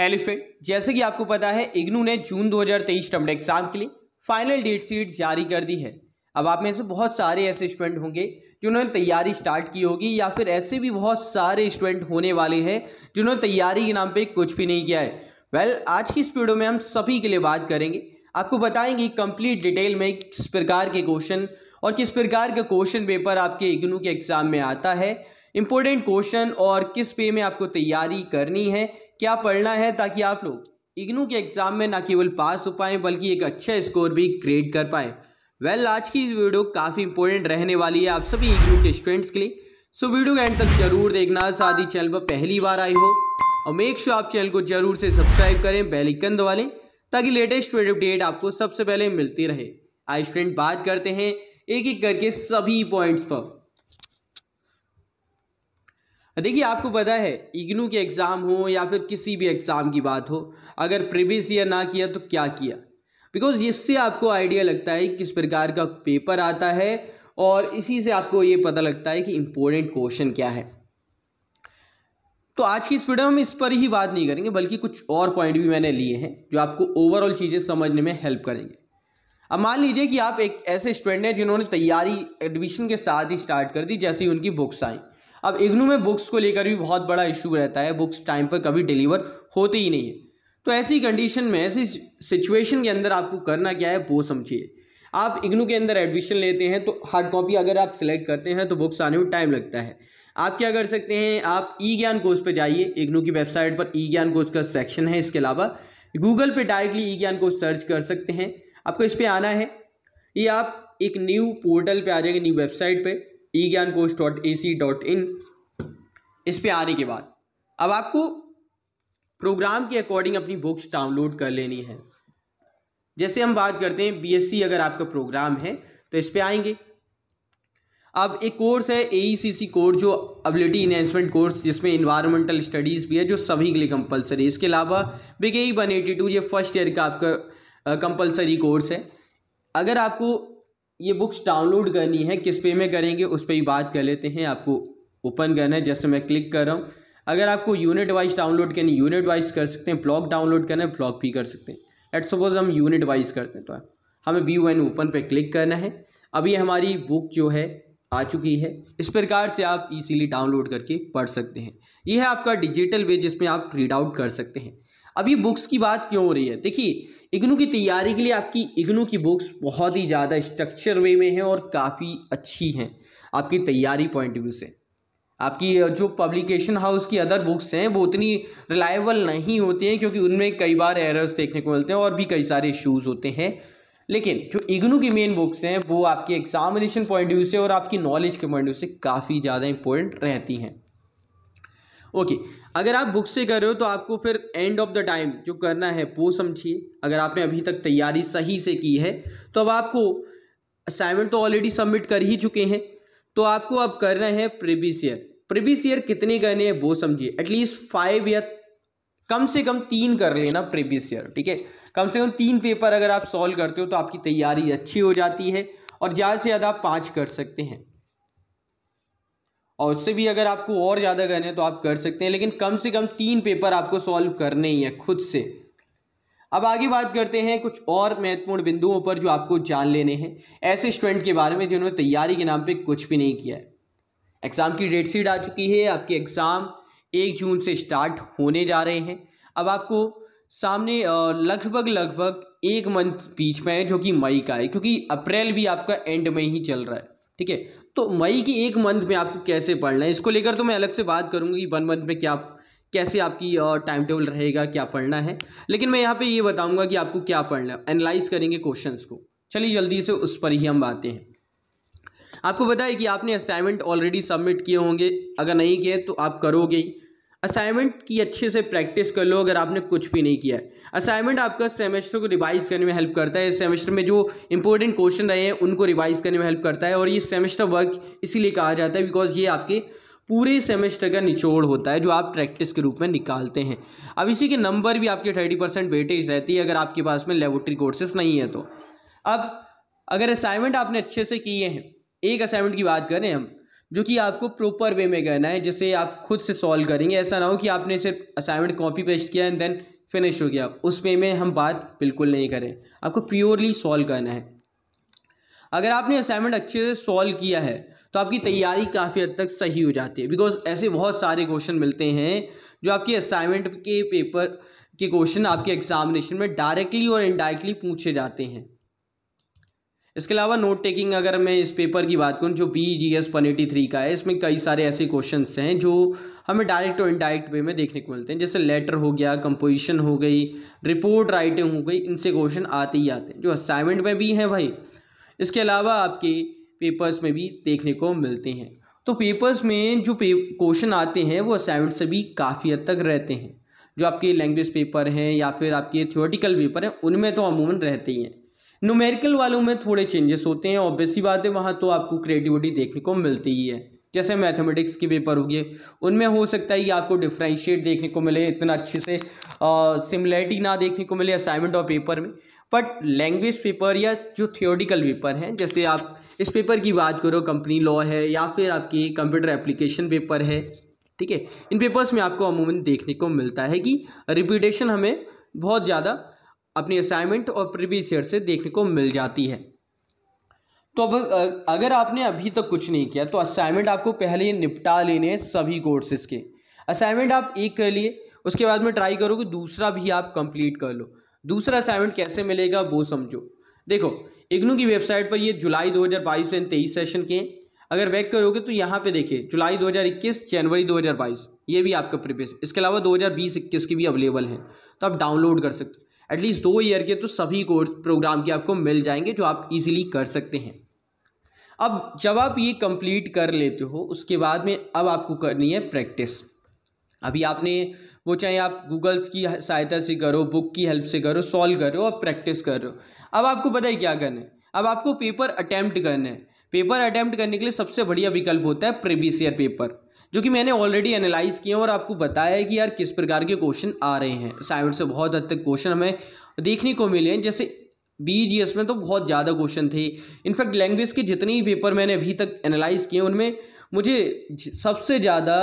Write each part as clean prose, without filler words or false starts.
Hello student, जैसे कि आपको पता है इग्नू ने जून 2023 टर्म एग्जाम के लिए फाइनल डेट शीट जारी कर दी है। अब आप में से बहुत सारे ऐसे स्टूडेंट होंगे जिन्होंने तैयारी स्टार्ट की होगी या फिर ऐसे भी बहुत सारे स्टूडेंट होने वाले हैं जिन्होंने तैयारी के नाम पे कुछ भी नहीं किया है। आज की इस वीडियो में हम सभी के लिए बात करेंगे, आपको बताएंगे कंप्लीट डिटेल में किस प्रकार के क्वेश्चन और किस प्रकार का क्वेश्चन पेपर आपके इग्नू के एग्जाम में आता है, इंपॉर्टेंट क्वेश्चन और किस पे में आपको तैयारी करनी है, क्या पढ़ना है ताकि आप लोग इग्नू के एग्जाम में ना केवल पास हो पाएँ बल्कि एक अच्छा स्कोर भी क्रिएट कर पाएँ। आज की इस वीडियो काफ़ी इंपॉर्टेंट रहने वाली है आप सभी इग्नू के स्टूडेंट्स के लिए। सो वीडियो के एंड तक जरूर देखना, साथ ही चैनल पर पहली बार आई हो और मेक श्योर आप चैनल को जरूर से सब्सक्राइब करें, बेल आइकन दबा लें ताकि लेटेस्ट वीडियो अपडेट आपको सबसे पहले मिलती रहे। आज स्टूडेंट बात करते हैं एक एक करके सभी पॉइंट्स पर। देखिए, आपको पता है इग्नू के एग्ज़ाम हो या फिर किसी भी एग्ज़ाम की बात हो, अगर प्रीवियस ईयर ना किया तो क्या किया, बिकॉज इससे आपको आइडिया लगता है किस प्रकार का पेपर आता है और इसी से आपको ये पता लगता है कि इम्पोर्टेंट क्वेश्चन क्या है। तो आज की इस वीडियो में हम इस पर ही बात नहीं करेंगे बल्कि कुछ और पॉइंट भी मैंने लिए हैं जो आपको ओवरऑल चीज़ें समझने में हेल्प करेंगे। अब मान लीजिए कि आप एक ऐसे स्टूडेंट हैं जिन्होंने तैयारी एडमिशन के साथ ही स्टार्ट कर दी जैसे ही उनकी बुक्स आई। अब इग्नू में बुक्स को लेकर भी बहुत बड़ा इशू रहता है, बुक्स टाइम पर कभी डिलीवर होती ही नहीं है। तो ऐसी कंडीशन में, ऐसी सिचुएशन के अंदर आपको करना क्या है वो समझिए। आप इग्नू के अंदर एडमिशन लेते हैं तो हार्ड कॉपी अगर आप सिलेक्ट करते हैं तो बुक्स आने में टाइम लगता है। आप क्या कर सकते हैं, आप ई ज्ञान कोर्स पे जाइए, इग्नू की वेबसाइट पर ई ज्ञान कोर्स का सेक्शन है। इसके अलावा गूगल पे डायरेक्टली ई ज्ञान कोर्स सर्च कर सकते हैं। आपको इस पर आना है, ये आप एक न्यू पोर्टल पे आ जाएंगे, न्यू वेबसाइट पे egyancourse.ac.in। इस पे आने के बाद अब आपको प्रोग्राम के अकॉर्डिंग अपनी बुक्स डाउनलोड कर लेनी है। जैसे हम बात करते हैं बीएससी अगर आपका प्रोग्राम है तो इस पे आएंगे। अब एक कोर्स है AECC कोर्स, जो एबिलिटी इनहेंसमेंट कोर्स, जिसमें इन्वायरमेंटल स्टडीज़ भी है जो सभी के लिए कंपलसरी है। इसके अलावा BKE 182 ये फर्स्ट ईयर का आपका कंपलसरी कोर्स है। अगर आपको ये बुक्स डाउनलोड करनी है किस पे में करेंगे उस पर ही बात कर लेते हैं। आपको ओपन करना है, जैसे मैं क्लिक कर रहा हूँ। अगर आपको यूनिट वाइज डाउनलोड करनी, यूनिट वाइज कर सकते हैं, ब्लॉक डाउनलोड करना है ब्लॉक भी कर सकते हैं। लेट्स सपोज हम यूनिट वाइज करते हैं तो हमें व्यू एंड ओपन पे क्लिक करना है। अब ये हमारी बुक जो है आ चुकी है। इस प्रकार से आप इजीली डाउनलोड करके पढ़ सकते हैं। ये है आपका डिजिटल वे जिसमें आप रीड आउट कर सकते हैं। अब ये बुक्स की बात क्यों हो रही है, देखिए इग्नू की तैयारी के लिए आपकी इग्नू की बुक्स बहुत ही ज़्यादा स्ट्रक्चर वे में हैं और काफ़ी अच्छी हैं आपकी तैयारी पॉइंट ऑफ व्यू से। आपकी जो पब्लिकेशन हाउस की अदर बुक्स हैं वो उतनी रिलायबल नहीं होती हैं क्योंकि उनमें कई बार एरर्स देखने को मिलते हैं और भी कई सारे इश्यूज़ होते हैं। लेकिन जो इग्नू की मेन बुक्स हैं वो आपके एग्जामिनेशन पॉइंट ऑफ व्यू से और आपकी नॉलेज के पॉइंट ऑफ व्यू से काफ़ी ज़्यादा इंपॉर्टेंट रहती हैं। ओके, अगर आप बुक से कर रहे हो तो आपको फिर एंड ऑफ द टाइम जो करना है वो समझिए। अगर आपने अभी तक तैयारी सही से की है तो अब आपको असाइनमेंट तो ऑलरेडी सबमिट कर ही चुके हैं, तो आपको अब करना है प्रीवियस ईयर। प्रीवियस ईयर कितने करने हैं वो समझिए। एटलीस्ट 5 या कम से कम 3 कर लेना प्रीवियस ईयर, ठीक है। कम से कम 3 पेपर अगर आप सॉल्व करते हो तो आपकी तैयारी अच्छी हो जाती है और ज़्यादा से ज़्यादा आप 5 कर सकते हैं। और उससे भी अगर आपको और ज़्यादा करने हैं तो आप कर सकते हैं, लेकिन कम से कम 3 पेपर आपको सॉल्व करने ही है खुद से। अब आगे बात करते हैं कुछ और महत्वपूर्ण बिंदुओं पर जो आपको जान लेने हैं ऐसे स्टूडेंट के बारे में जिन्होंने तैयारी के नाम पे कुछ भी नहीं किया है। एग्ज़ाम की डेट शीट आ चुकी है, आपके एग्ज़ाम 1 जून से स्टार्ट होने जा रहे हैं। अब आपको सामने लगभग 1 मंथ बीच में है जो कि मई का है, क्योंकि अप्रैल भी आपका एंड में ही चल रहा है, ठीक है। तो मई की 1 मंथ में आपको कैसे पढ़ना है इसको लेकर तो मैं अलग से बात करूंगा कि 1 मंथ में कैसे आपकी टाइम टेबल रहेगा, क्या पढ़ना है। लेकिन मैं यहाँ पे ये बताऊंगा कि आपको क्या पढ़ना है, एनालाइज करेंगे क्वेश्चंस को। चलिए जल्दी से उस पर ही हम आते हैं। आपको पता है कि आपने असाइनमेंट ऑलरेडी सबमिट किए होंगे, अगर नहीं किए तो आप करोगे ही। असाइनमेंट की अच्छे से प्रैक्टिस कर लो अगर आपने कुछ भी नहीं किया है। असाइनमेंट आपका सेमेस्टर को रिवाइज करने में हेल्प करता है। सेमेस्टर में जो इंपॉर्टेंट क्वेश्चन रहे हैं उनको रिवाइज करने में हेल्प करता है और ये सेमेस्टर वर्क इसीलिए कहा जाता है बिकॉज ये आपके पूरे सेमेस्टर का निचोड़ होता है जो आप प्रैक्टिस के रूप में निकालते हैं। अब इसी के नंबर भी आपके 30% वेटेज रहती है अगर आपके पास में लेबोरेटरी कोर्सेज नहीं है तो। अब अगर असाइनमेंट आपने अच्छे से किए हैं, एक असाइनमेंट की बात करें हम, जो कि आपको प्रॉपर वे में करना है, जिससे आप खुद से सॉल्व करेंगे। ऐसा ना हो कि आपने सिर्फ असाइनमेंट कॉपी पेस्ट किया एंड देन फिनिश हो गया, उस वे में हम बात बिल्कुल नहीं करें। आपको प्योरली सॉल्व करना है। अगर आपने असाइनमेंट अच्छे से सॉल्व किया है तो आपकी तैयारी काफ़ी हद तक सही हो जाती है, बिकॉज ऐसे बहुत सारे क्वेश्चन मिलते हैं जो आपके असाइनमेंट के पेपर के क्वेश्चन आपके एग्जामिनेशन में डायरेक्टली और इनडायरेक्टली पूछे जाते हैं। इसके अलावा नोट टेकिंग, अगर मैं इस पेपर की बात करूं जो BGS 183 का है, इसमें कई सारे ऐसे क्वेश्चंस हैं जो हमें डायरेक्ट और इनडायरेक्ट वे में देखने को मिलते हैं। जैसे लेटर हो गया, कंपोजिशन हो गई, रिपोर्ट राइटिंग हो गई, इनसे क्वेश्चन आते ही आते हैं जो असाइनमेंट में भी हैं भाई। इसके अलावा आपके पेपर्स में भी देखने को मिलते हैं। तो पेपर्स में जो क्वेश्चन आते हैं वो असाइनमेंट से भी काफ़ी हद तक रहते हैं। जो आपके लैंग्वेज पेपर हैं या फिर आपके थ्योरेटिकल पेपर हैं उनमें तो अमूमन रहते ही हैं। न्यूमेरिकल वालों में थोड़े चेंजेस होते हैं, ऑब्वियस सी बात है, वहाँ तो आपको क्रिएटिविटी देखने को मिलती ही है। जैसे मैथमेटिक्स के पेपर हो गए, उनमें हो सकता है कि आपको डिफ्रेंशिएट देखने को मिले, इतना अच्छे से सिमिलैरिटी ना देखने को मिले असाइनमेंट और पेपर में। बट लैंग्वेज पेपर या जो थियोरेटिकल पेपर हैं, जैसे आप इस पेपर की बात करो, कंपनी लॉ है या फिर आपकी कंप्यूटर एप्लीकेशन पेपर है, ठीक है, इन पेपर्स में आपको अमूमन देखने को मिलता है कि रिपीटेशन हमें बहुत ज़्यादा अपनी असाइनमेंट और प्रीवियस ईयर से देखने को मिल जाती है। तो अब अगर आपने अभी तक कुछ नहीं किया तो असाइनमेंट आपको पहले निपटा लेने हैं सभी कोर्सेज के। असाइनमेंट आप एक कर लिए, उसके बाद में ट्राई करो कि दूसरा भी आप कंप्लीट कर लो। दूसरा असाइनमेंट कैसे मिलेगा वो समझो। देखो, इग्नू की वेबसाइट पर ये जुलाई 2022 से 23 सेशन के अगर बैक करोगे तो यहाँ पे देखिए जुलाई 2021, जनवरी 2022, ये भी आपका प्रीवियस। इसके अलावा 2020-21 की भी अवेलेबल हैं, तो आप डाउनलोड कर सकते हो। एटलीस्ट 2 ईयर के तो सभी कोर्स प्रोग्राम के आपको मिल जाएंगे जो आप इजीली कर सकते हैं। अब जब आप ये कंप्लीट कर लेते हो उसके बाद में अब आपको करनी है प्रैक्टिस। अभी आपने वो चाहे आप गूगल्स की सहायता से करो, बुक की हेल्प से करो, सॉल्व करो और प्रैक्टिस करो। अब आपको पता है क्या करना है, अब आपको पेपर अटैम्प्ट करना है। पेपर अटैम्प्ट करने के लिए सबसे बढ़िया विकल्प होता है प्रीवियस ईयर पेपर, जो कि मैंने ऑलरेडी एनालाइज किया और आपको बताया है कि यार किस प्रकार के क्वेश्चन आ रहे हैं। असाइनमेंट से बहुत हद तक क्वेश्चन हमें देखने को मिले हैं। जैसे BGS में तो बहुत ज़्यादा क्वेश्चन थे। इनफैक्ट लैंग्वेज के जितने ही पेपर मैंने अभी तक एनालाइज किए उनमें मुझे सबसे ज़्यादा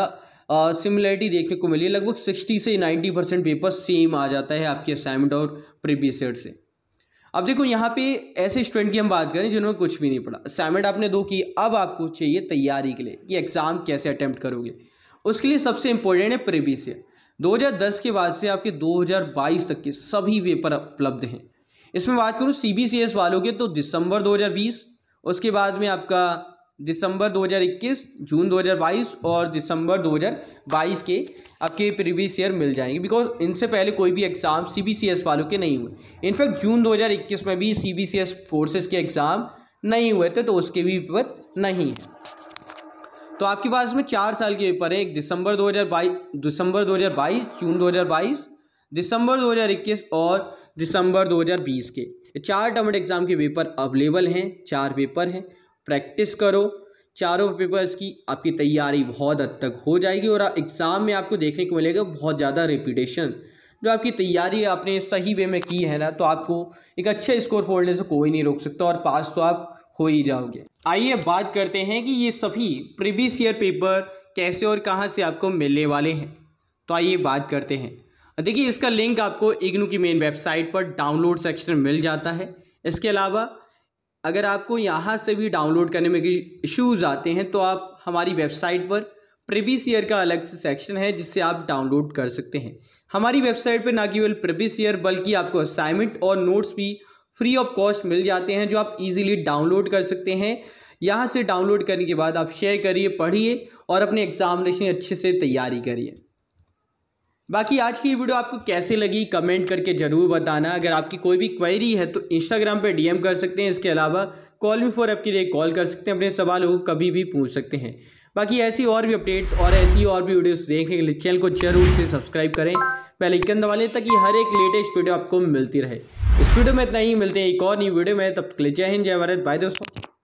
सिमिलरिटी देखने को मिली है। लगभग 60 से 90% पेपर सेम आ जाता है आपके असाइनमेंट और प्रीवियस ईयर से। अब देखो यहाँ पे ऐसे स्टूडेंट की हम बात करें जिन्होंने कुछ भी नहीं पढ़ा, असाइनमेंट आपने 2 की, अब आपको चाहिए तैयारी के लिए कि एग्ज़ाम कैसे अटैम्प्ट करोगे। उसके लिए सबसे इंपॉर्टेंट है प्रीवियस ईयर। 2010 के बाद से आपके 2022 तक के सभी पेपर उपलब्ध हैं। इसमें बात करूँ CBCS वालों के तो दिसंबर 2020, उसके बाद में आपका दिसंबर 2021, जून 2022 और दिसंबर 2022 के आपके प्रीवियस ईयर मिल जाएंगे, बिकॉज इनसे पहले कोई भी एग्ज़ाम CBCS वालों के नहीं हुए। इनफैक्ट जून 2021 में भी CBCS फोर्सेस के एग्ज़ाम नहीं हुए थे, तो उसके भी पेपर नहीं है। तो आपके पास में 4 साल के पेपर हैं, एक दिसंबर 2022, जून 2022, दिसंबर 2021 और दिसंबर 2020 के 4 टर्म एग्ज़ाम के पेपर अवेलेबल हैं। 4 पेपर हैं, प्रैक्टिस करो। चारों पेपर्स की आपकी तैयारी बहुत हद तक हो जाएगी और एग्ज़ाम में आपको देखने को मिलेगा बहुत ज़्यादा रिपीटेशन। जो आपकी तैयारी आपने सही वे में की है ना, तो आपको एक अच्छे स्कोर फोड़ने से कोई नहीं रोक सकता और पास तो आप हो ही जाओगे। आइए बात करते हैं कि ये सभी प्रीवियस ईयर पेपर कैसे और कहाँ से आपको मिलने वाले हैं। तो आइए बात करते हैं। देखिए, इसका लिंक आपको इग्नू की मेन वेबसाइट पर डाउनलोड सेक्शन में मिल जाता है। इसके अलावा अगर आपको यहाँ से भी डाउनलोड करने में इश्यूज़ आते हैं तो आप हमारी वेबसाइट पर प्रीवियस ईयर का अलग से सेक्शन है जिससे आप डाउनलोड कर सकते हैं। हमारी वेबसाइट पर ना केवल प्रीवियस ईयर बल्कि आपको असाइनमेंट और नोट्स भी फ्री ऑफ कॉस्ट मिल जाते हैं जो आप इजीली डाउनलोड कर सकते हैं। यहाँ से डाउनलोड करने के बाद आप शेयर करिए, पढ़िए और अपने एग्जामिनेशन अच्छे से तैयारी करिए। बाकी आज की वीडियो आपको कैसे लगी कमेंट करके ज़रूर बताना। अगर आपकी कोई भी क्वेरी है तो इंस्टाग्राम पे DM कर सकते हैं। इसके अलावा कॉल मी फॉर ऐप के लिए कॉल कर सकते हैं, अपने सवालों को कभी भी पूछ सकते हैं। बाकी ऐसी और भी अपडेट्स और ऐसी और भी वीडियोस देखने के लिए चैनल को जरूर से सब्सक्राइब करें, बेल आइकन दबा लें ताकि हर एक लेटेस्ट वीडियो आपको मिलती रहे। इस वीडियो में इतना ही, मिलते हैं एक और नई वीडियो में, तब तक के लिए जय हिंद, जय भारत, बाय दोस्तों।